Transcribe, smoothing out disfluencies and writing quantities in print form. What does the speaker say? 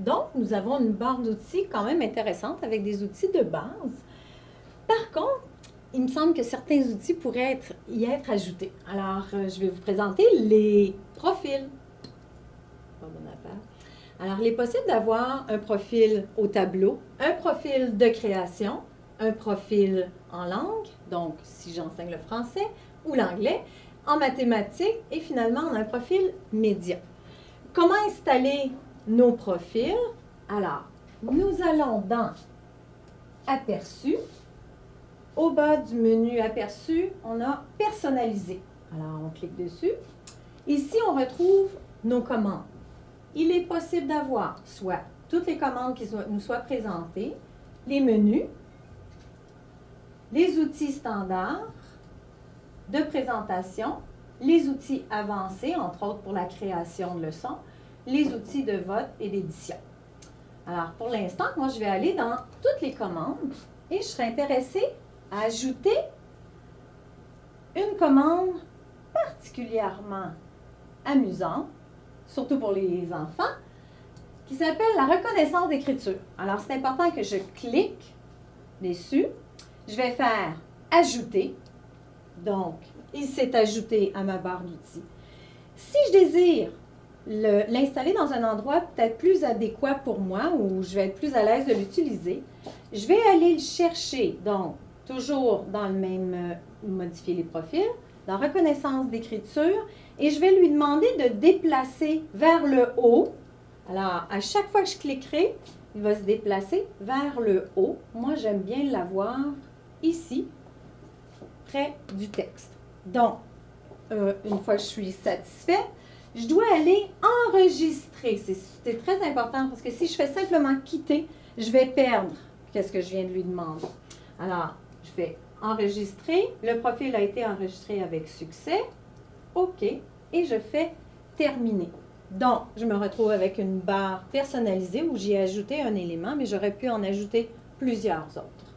Donc, nous avons une barre d'outils quand même intéressante avec des outils de base. Par contre, il me semble que certains outils pourraient y être ajoutés. Alors, je vais vous présenter les profils. Pas bonne affaire. Alors, il est possible d'avoir un profil au tableau, un profil de création, un profil en langue, donc si j'enseigne le français ou l'anglais, en mathématiques et finalement on a un profil média. Comment installer nos profils? Alors, nous allons dans Aperçu. Au bas du menu Aperçu, on a Personnaliser. Alors, on clique dessus. Ici, on retrouve nos commandes. Il est possible d'avoir soit toutes les commandes qui nous soient présentées, les menus, les outils standards de présentation, les outils avancés, entre autres pour la création de leçons, les outils de vote et d'édition. Alors, pour l'instant, moi, je vais aller dans toutes les commandes et je serai intéressée à ajouter une commande particulièrement amusante, surtout pour les enfants, qui s'appelle la reconnaissance d'écriture. Alors, c'est important que je clique dessus. Je vais faire « Ajouter ». Donc, il s'est ajouté à ma barre d'outils. Si je désire l'installer dans un endroit peut-être plus adéquat pour moi, où je vais être plus à l'aise de l'utiliser, je vais aller le chercher, donc, toujours dans le même modifier les profils, dans reconnaissance d'écriture, et je vais lui demander de déplacer vers le haut. Alors, à chaque fois que je cliquerai, il va se déplacer vers le haut. Moi, j'aime bien l'avoir ici, près du texte. Donc, une fois que je suis satisfaite, je dois aller enregistrer. C'est très important parce que si je fais simplement quitter, je vais perdre ce que je viens de lui demander. Alors, je vais enregistrer. Le profil a été enregistré avec succès. OK. Et je fais terminer. Donc, je me retrouve avec une barre personnalisée où j'y ai ajouté un élément, mais j'aurais pu en ajouter plusieurs autres.